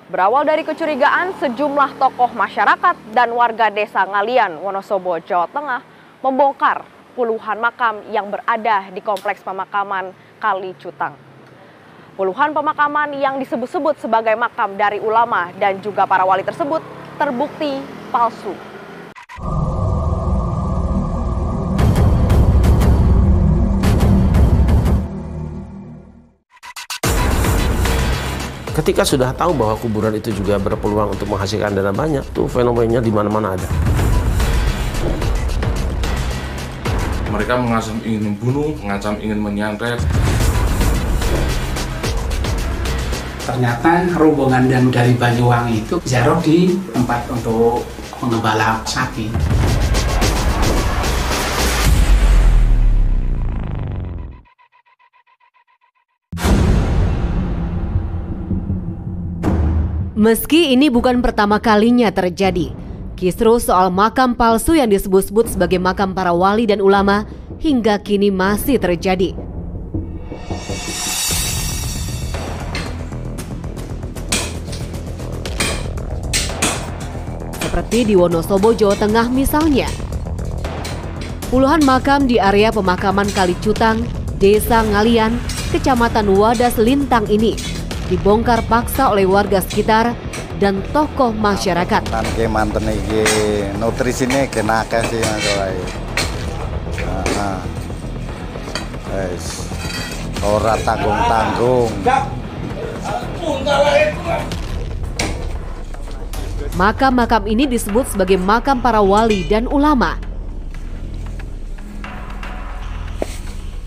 Berawal dari kecurigaan, sejumlah tokoh masyarakat dan warga desa Ngalian, Wonosobo, Jawa Tengah membongkar puluhan makam yang berada di kompleks pemakaman Kali Cutang. Puluhan pemakaman yang disebut-sebut sebagai makam dari ulama dan juga para wali tersebut terbukti palsu. Ketika sudah tahu bahwa kuburan itu juga berpeluang untuk menghasilkan dana banyak, tuh fenomenanya di mana-mana ada. Mereka mengancam ingin membunuh, mengancam ingin menyantet. Ternyata rombongan dan dari Banyuwangi itu ziarah di tempat untuk mengembala sapi. Meski ini bukan pertama kalinya terjadi, kisruh soal makam palsu yang disebut-sebut sebagai makam para wali dan ulama hingga kini masih terjadi. Seperti di Wonosobo, Jawa Tengah misalnya. Puluhan makam di area pemakaman Kali Cutang, Desa Ngalian, Kecamatan Wadas Lintang ini dibongkar paksa oleh warga sekitar dan tokoh masyarakat. Nanti mantan iki nutrisine kena kasih masalah. Ora tanggung-tanggung. Makam-makam ini disebut sebagai makam para wali dan ulama.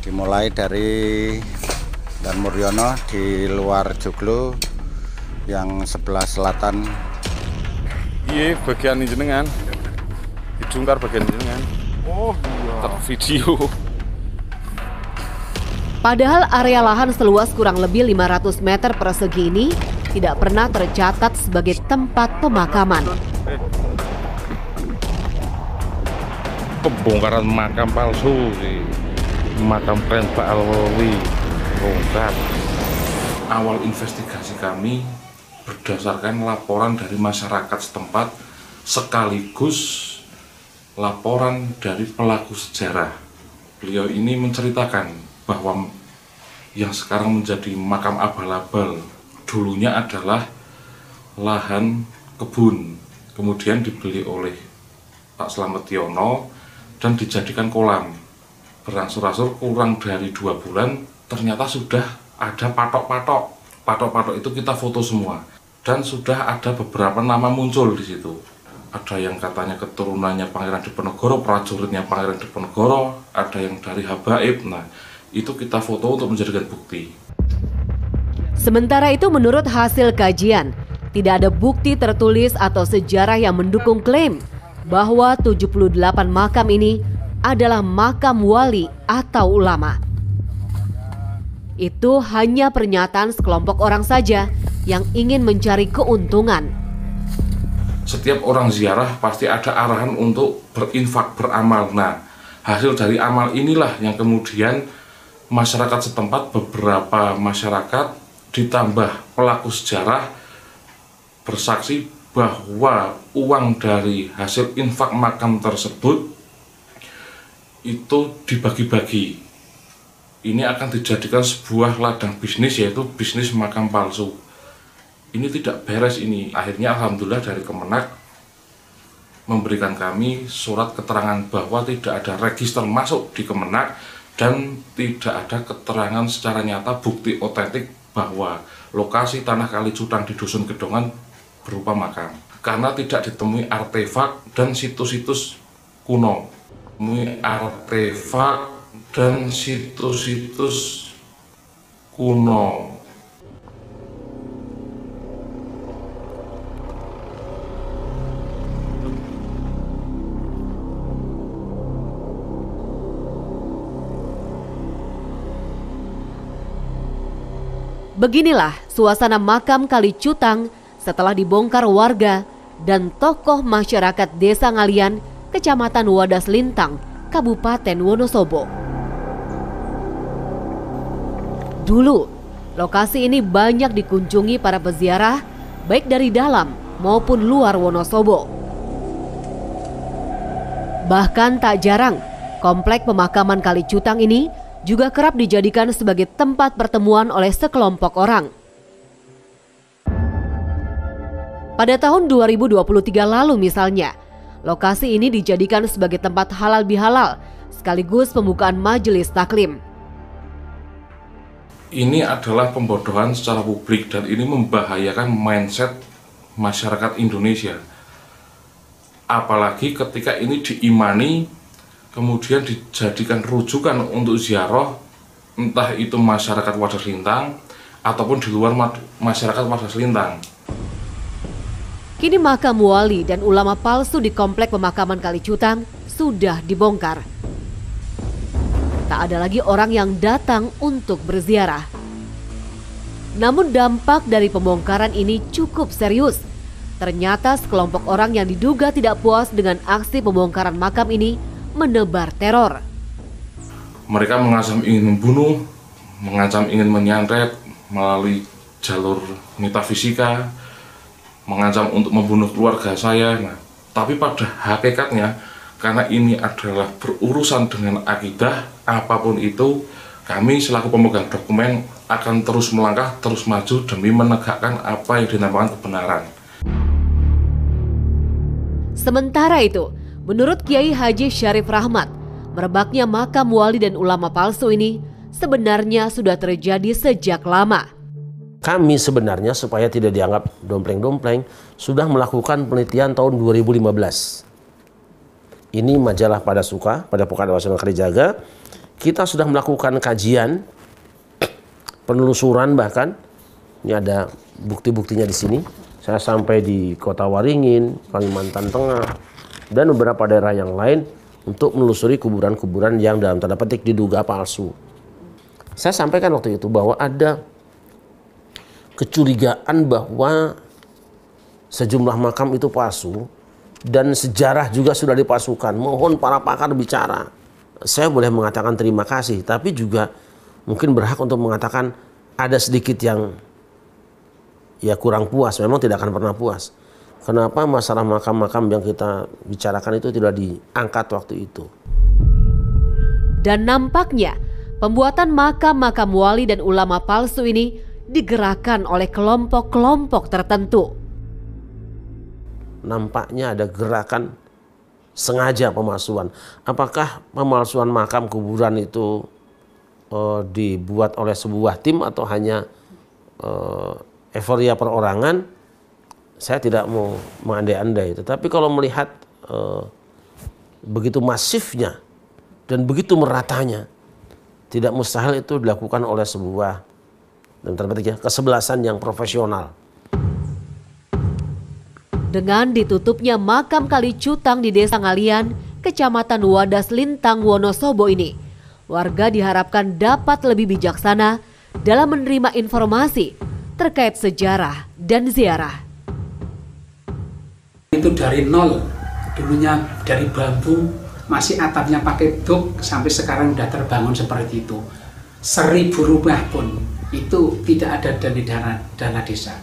Dimulai dari Dan Muryono di luar Joglo yang sebelah selatan. Iya, bagian jenengan. Dijungkar bagian jenengan. Oh iya. Video. Padahal area lahan seluas kurang lebih 500 meter persegi ini tidak pernah tercatat sebagai tempat pemakaman. Pembongkaran makam palsu di makam keren Pak Alwi. Bongkar. Awal investigasi kami berdasarkan laporan dari masyarakat setempat sekaligus laporan dari pelaku sejarah. Beliau ini menceritakan bahwa yang sekarang menjadi makam abal-abal dulunya adalah lahan kebun, kemudian dibeli oleh Pak Slamet Yono dan dijadikan kolam. Berangsur-angsur kurang dari 2 bulan ternyata sudah ada patok-patok. Patok-patok itu kita foto semua dan sudah ada beberapa nama muncul di situ. Ada yang katanya keturunannya Pangeran Diponegoro, prajuritnya Pangeran Diponegoro, ada yang dari Habaib. Nah, itu kita foto untuk menjadikan bukti. Sementara itu menurut hasil kajian, tidak ada bukti tertulis atau sejarah yang mendukung klaim bahwa 78 makam ini adalah makam wali atau ulama. Itu hanya pernyataan sekelompok orang saja yang ingin mencari keuntungan. Setiap orang ziarah pasti ada arahan untuk berinfak, beramal. Nah, hasil dari amal inilah yang kemudian masyarakat setempat, beberapa masyarakat ditambah pelaku sejarah bersaksi bahwa uang dari hasil infak makam tersebut itu dibagi-bagi. Ini akan dijadikan sebuah ladang bisnis, yaitu bisnis makam palsu. Ini tidak beres ini. Akhirnya alhamdulillah dari Kemenak memberikan kami surat keterangan bahwa tidak ada register masuk di Kemenak dan tidak ada keterangan secara nyata bukti otentik bahwa lokasi tanah Kali Cutang di Dusun Gedongan berupa makam. Karena tidak ditemui artefak dan situs-situs kuno. Ditemui artefak dan situs-situs kuno. Beginilah suasana makam Kali Cutang setelah dibongkar warga dan tokoh masyarakat Desa Ngalian, Kecamatan Wadas Lintang, Kabupaten Wonosobo. Dulu, lokasi ini banyak dikunjungi para peziarah baik dari dalam maupun luar Wonosobo. Bahkan tak jarang, komplek pemakaman Kalicutang ini juga kerap dijadikan sebagai tempat pertemuan oleh sekelompok orang. Pada tahun 2023 lalu misalnya, lokasi ini dijadikan sebagai tempat halal bihalal sekaligus pembukaan majelis taklim. Ini adalah pembodohan secara publik dan ini membahayakan mindset masyarakat Indonesia. Apalagi ketika ini diimani, kemudian dijadikan rujukan untuk ziarah, entah itu masyarakat Wadas Lintang ataupun di luar masyarakat Wadas Lintang. Kini makam wali dan ulama palsu di komplek pemakaman Kalicutang sudah dibongkar. Tak ada lagi orang yang datang untuk berziarah. Namun dampak dari pembongkaran ini cukup serius. Ternyata sekelompok orang yang diduga tidak puas dengan aksi pembongkaran makam ini menebar teror. Mereka mengancam ingin membunuh, mengancam ingin menyantet melalui jalur metafisika, mengancam untuk membunuh keluarga saya. Nah, tapi pada hakikatnya, karena ini adalah berurusan dengan akidah, apapun itu, kami selaku pemegang dokumen akan terus melangkah, terus maju demi menegakkan apa yang dinamakan kebenaran. Sementara itu, menurut Kiai Haji Syarif Rahmat, merebaknya makam wali dan ulama palsu ini sebenarnya sudah terjadi sejak lama. Kami sebenarnya supaya tidak dianggap dompleng-dompleng sudah melakukan penelitian tahun 2015. Ini majalah Pada Suka, Padepokan Sunan Kalijaga. Kita sudah melakukan kajian, penelusuran bahkan. Ini ada bukti-buktinya di sini. Saya sampai di Kota Waringin, Kalimantan Tengah, dan beberapa daerah yang lain untuk menelusuri kuburan-kuburan yang dalam tanda petik diduga palsu. Saya sampaikan waktu itu bahwa ada kecurigaan bahwa sejumlah makam itu palsu dan sejarah juga sudah dipalsukan. Mohon para pakar bicara. Saya boleh mengatakan terima kasih, tapi juga mungkin berhak untuk mengatakan ada sedikit yang ya kurang puas. Memang tidak akan pernah puas. Kenapa masalah makam-makam yang kita bicarakan itu tidak diangkat waktu itu? Dan nampaknya pembuatan makam-makam wali dan ulama palsu ini digerakkan oleh kelompok-kelompok tertentu. Nampaknya ada gerakan sengaja pemalsuan. Apakah pemalsuan makam kuburan itu dibuat oleh sebuah tim atau hanya euforia perorangan? Saya tidak mau mengandai-andai. Tetapi kalau melihat begitu masifnya dan begitu meratanya, tidak mustahil itu dilakukan oleh sebuah kesebelasan yang profesional. Dengan ditutupnya makam Kalicutang di Desa Ngalian, Kecamatan Wadas Lintang, Wonosobo ini, warga diharapkan dapat lebih bijaksana dalam menerima informasi terkait sejarah dan ziarah. Itu dari nol, dulunya dari bambu, masih atapnya pakai duk, sampai sekarang udah terbangun seperti itu. 1000 rumah pun itu tidak ada dari dana desa.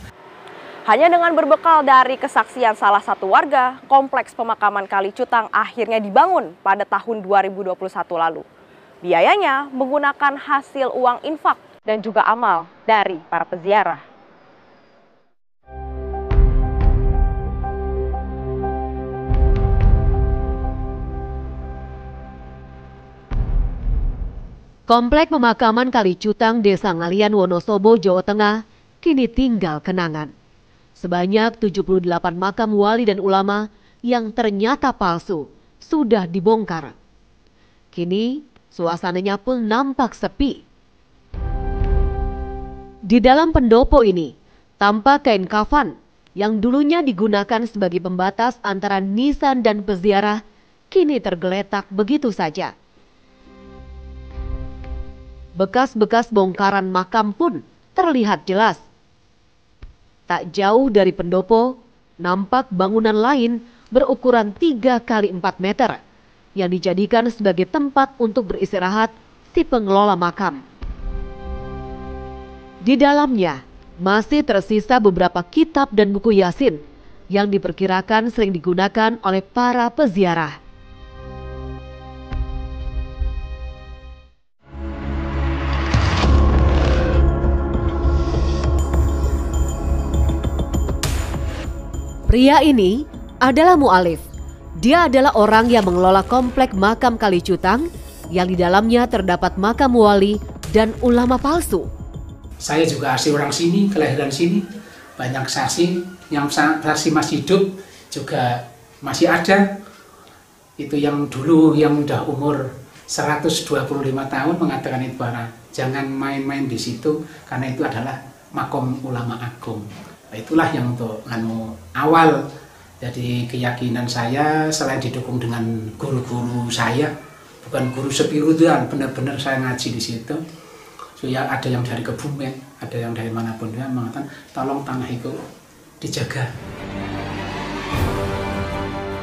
Hanya dengan berbekal dari kesaksian salah satu warga, kompleks pemakaman Kalicutang akhirnya dibangun pada tahun 2021 lalu. Biayanya menggunakan hasil uang infak dan juga amal dari para peziarah. Komplek pemakaman Kalicutang, Desa Ngalian, Wonosobo, Jawa Tengah, kini tinggal kenangan. Sebanyak 78 makam wali dan ulama yang ternyata palsu sudah dibongkar. Kini suasananya pun nampak sepi. Di dalam pendopo ini tampak kain kafan yang dulunya digunakan sebagai pembatas antara nisan dan peziarah kini tergeletak begitu saja. Bekas-bekas bongkaran makam pun terlihat jelas. Tak jauh dari pendopo, nampak bangunan lain berukuran 3 x 4 meter yang dijadikan sebagai tempat untuk beristirahat si pengelola makam. Di dalamnya masih tersisa beberapa kitab dan buku Yasin yang diperkirakan sering digunakan oleh para peziarah. Pria ini adalah mu'alif. Dia adalah orang yang mengelola komplek makam Kali Cutang yang di dalamnya terdapat makam wali dan ulama palsu. Saya juga asli orang sini, kelahiran sini. Banyak saksi, yang saksi masih hidup juga masih ada. Itu yang dulu yang udah umur 125 tahun mengatakan itu, jangan main-main di situ karena itu adalah makom ulama agung. Itulah yang untuk awal. Jadi keyakinan saya selain didukung dengan guru-guru saya, bukan guru spiritual, benar-benar saya ngaji di situ. So, ya ada yang dari Kebumen, ada yang dari manapun, dia mengatakan tolong tanah itu dijaga.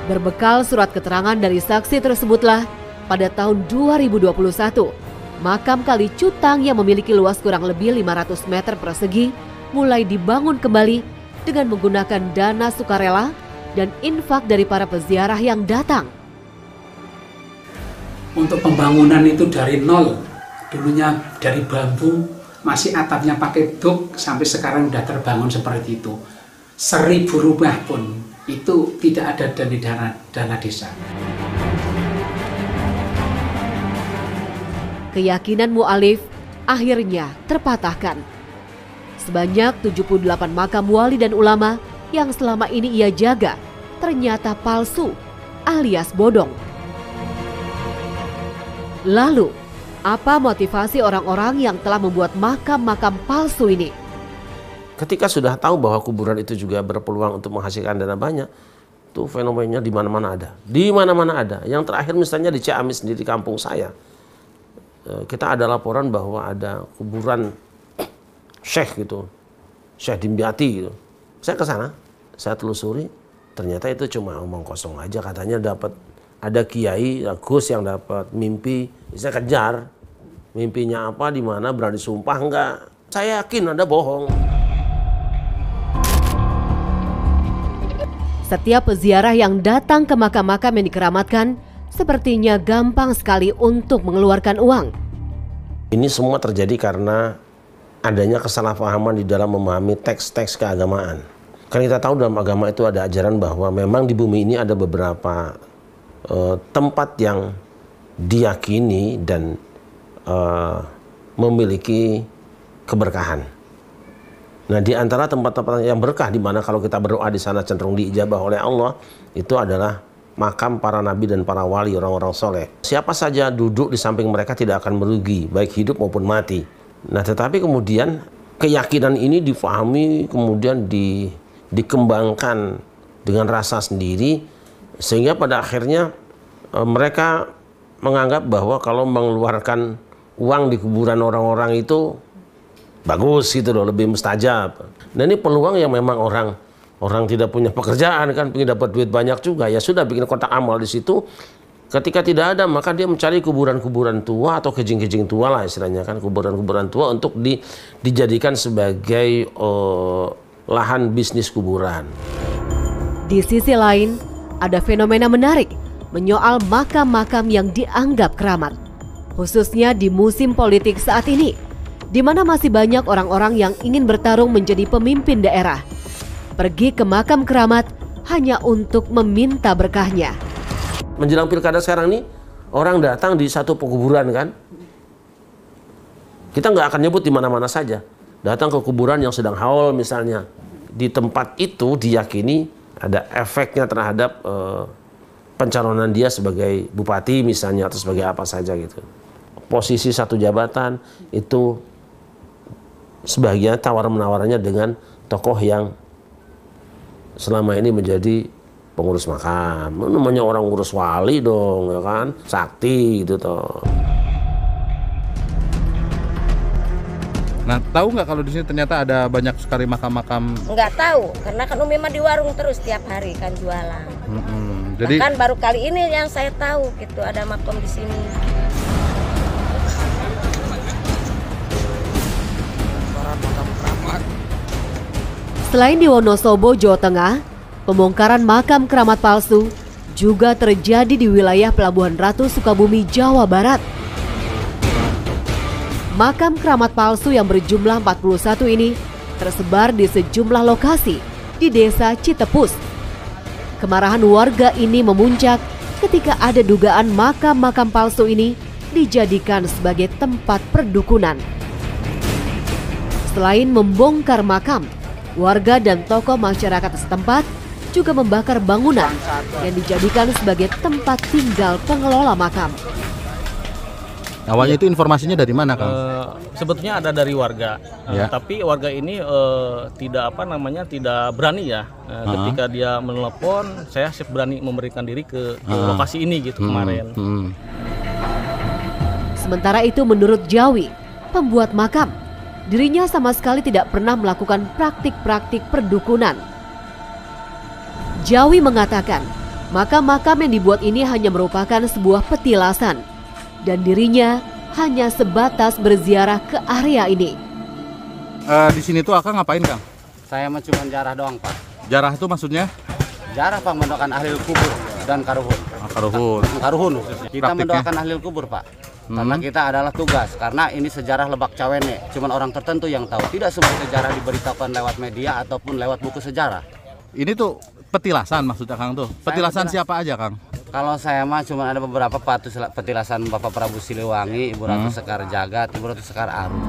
Berbekal surat keterangan dari saksi tersebutlah pada tahun 2021, makam Kali Cutang yang memiliki luas kurang lebih 500 meter persegi mulai dibangun kembali dengan menggunakan dana sukarela dan infak dari para peziarah yang datang. Untuk pembangunan itu dari nol, dulunya dari bambu, masih atapnya pakai duk, sampai sekarang sudah terbangun seperti itu. 1000 rumah pun itu tidak ada dari dana desa. Keyakinan mu'alif akhirnya terpatahkan. Sebanyak 78 makam wali dan ulama yang selama ini ia jaga ternyata palsu alias bodong. Lalu, apa motivasi orang-orang yang telah membuat makam-makam palsu ini? Ketika sudah tahu bahwa kuburan itu juga berpeluang untuk menghasilkan dana banyak, itu fenomenanya di mana-mana ada. Di mana-mana ada. Yang terakhir misalnya di Ciamis sendiri, di kampung saya, kita ada laporan bahwa ada kuburan Syekh gitu, Syekh Dimyati gitu. Saya ke sana, saya telusuri, ternyata itu cuma omong kosong aja. Katanya dapat ada kiai Gus yang dapat mimpi, saya kejar. Mimpinya apa, di mana, berani sumpah enggak? Saya yakin Anda bohong. Setiap peziarah yang datang ke makam-makam yang dikeramatkan sepertinya gampang sekali untuk mengeluarkan uang. Ini semua terjadi karena adanya kesalahpahaman di dalam memahami teks-teks keagamaan. Kan kita tahu dalam agama itu ada ajaran bahwa memang di bumi ini ada beberapa tempat yang diyakini dan memiliki keberkahan. Nah, di antara tempat-tempat yang berkah di mana kalau kita berdoa di sana cenderung diijabah oleh Allah, itu adalah makam para nabi dan para wali, orang-orang soleh. Siapa saja duduk di samping mereka tidak akan merugi, baik hidup maupun mati. Nah, tetapi kemudian keyakinan ini difahami, kemudian dikembangkan dengan rasa sendiri, sehingga pada akhirnya mereka menganggap bahwa kalau mengeluarkan uang di kuburan orang-orang itu bagus gitu loh, lebih mustajab. Nah, ini peluang yang memang orang tidak punya pekerjaan kan, pengen dapat duit banyak juga, ya sudah bikin kotak amal di situ. Ketika tidak ada, maka dia mencari kuburan-kuburan tua atau kejing-kejing tua lah istilahnya kan, kuburan-kuburan tua untuk dijadikan sebagai lahan bisnis kuburan. Di sisi lain, ada fenomena menarik menyoal makam-makam yang dianggap keramat, khususnya di musim politik saat ini, di mana masih banyak orang-orang yang ingin bertarung menjadi pemimpin daerah, pergi ke makam keramat hanya untuk meminta berkahnya. Menjelang pilkada sekarang ini, orang datang di satu pekuburan kan, kita nggak akan nyebut di mana-mana saja. Datang ke kuburan yang sedang haul misalnya, di tempat itu diyakini ada efeknya terhadap pencalonan dia sebagai bupati misalnya, atau sebagai apa saja gitu. Posisi satu jabatan itu sebagian tawar-menawarannya dengan tokoh yang selama ini menjadi pengurus makam. Namanya orang ngurus wali dong, ya kan, sakti gitu toh. Nah, tahu nggak kalau di sini ternyata ada banyak sekali makam-makam? Nggak tahu, karena kan Umi mah di warung terus tiap hari kan jualan. Jadi bahkan baru kali ini yang saya tahu gitu ada makam di sini. Para makam keramat Selain di Wonosobo, Jawa Tengah, pembongkaran makam keramat palsu juga terjadi di wilayah Pelabuhan Ratu, Sukabumi, Jawa Barat. Makam keramat palsu yang berjumlah 41 ini tersebar di sejumlah lokasi di Desa Citepus. Kemarahan warga ini memuncak ketika ada dugaan makam-makam palsu ini dijadikan sebagai tempat perdukunan. Selain membongkar makam, warga dan tokoh masyarakat setempat juga membakar bangunan yang dijadikan sebagai tempat tinggal pengelola makam. Awalnya itu informasinya dari mana, Kang? Sebetulnya ada dari warga, Ya. tapi warga ini tidak berani ya. Ketika dia menelepon, saya berani memberikan diri ke lokasi ini gitu kemarin. Sementara itu menurut Jawi, pembuat makam, dirinya sama sekali tidak pernah melakukan praktik-praktik perdukunan. Jawi mengatakan, makam-makam yang dibuat ini hanya merupakan sebuah petilasan dan dirinya hanya sebatas berziarah ke area ini. Di sini tuh Akang ngapain, Kang? Saya mah cuma jarah doang, Pak. Jarah itu maksudnya? Jarah, Pak, mendoakan ahli kubur dan karuhun. Karuhun. Kita mendoakan ahli kubur, Pak. Karena kita adalah tugas, karena ini sejarah Lebak Cawene. Cuman orang tertentu yang tahu. Tidak semua sejarah diberitakan lewat media ataupun lewat buku sejarah. Ini tuh petilasan maksudnya, Kang tuh. Petilasan siapa aja, Kang? Kalau saya mah cuma ada beberapa petilasan Bapak Prabu Siliwangi, Ibu Ratu Sekar Jagat, Ibu Ratu Sekar Arum.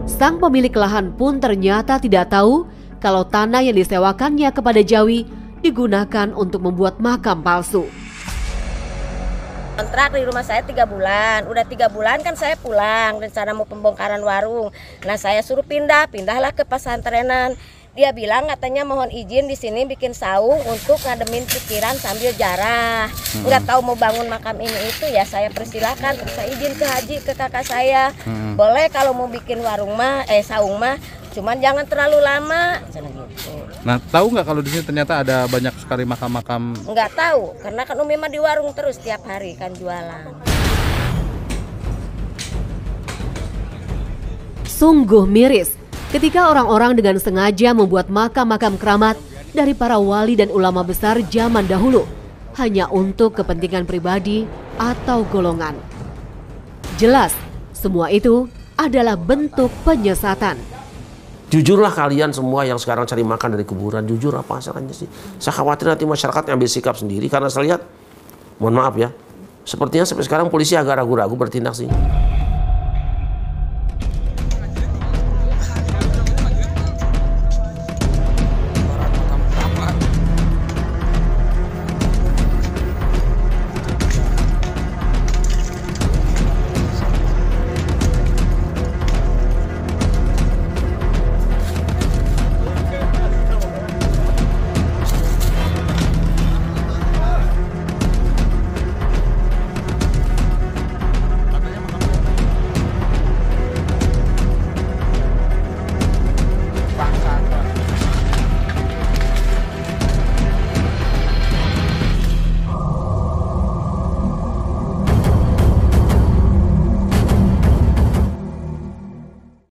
Sang pemilik lahan pun ternyata tidak tahu kalau tanah yang disewakannya kepada Jawi digunakan untuk membuat makam palsu. Kontrak di rumah saya 3 bulan. Udah 3 bulan kan saya pulang. Rencana mau pembongkaran warung. Nah saya suruh pindahlah ke pesantrenan. Dia bilang katanya mohon izin di sini bikin saung untuk ngademin pikiran sambil jarah. Nggak tahu mau bangun makam ini itu ya saya persilahkan. Terus saya izin ke Haji ke kakak saya. Boleh kalau mau bikin warung mah saung mah. Cuman jangan terlalu lama. Gitu. Nah, tahu nggak kalau di sini ternyata ada banyak sekali makam-makam? Nggak tahu, karena kan Umi mah di warung terus tiap hari kan jualan. Sungguh miris ketika orang-orang dengan sengaja membuat makam-makam keramat dari para wali dan ulama besar zaman dahulu hanya untuk kepentingan pribadi atau golongan. Jelas, semua itu adalah bentuk penyesatan. Jujurlah kalian semua yang sekarang cari makan dari kuburan, jujur apa asalnya sih? Saya khawatir nanti masyarakat ambil sikap sendiri karena saya lihat, mohon maaf ya, sepertinya sampai sekarang polisi agak ragu-ragu bertindak sih.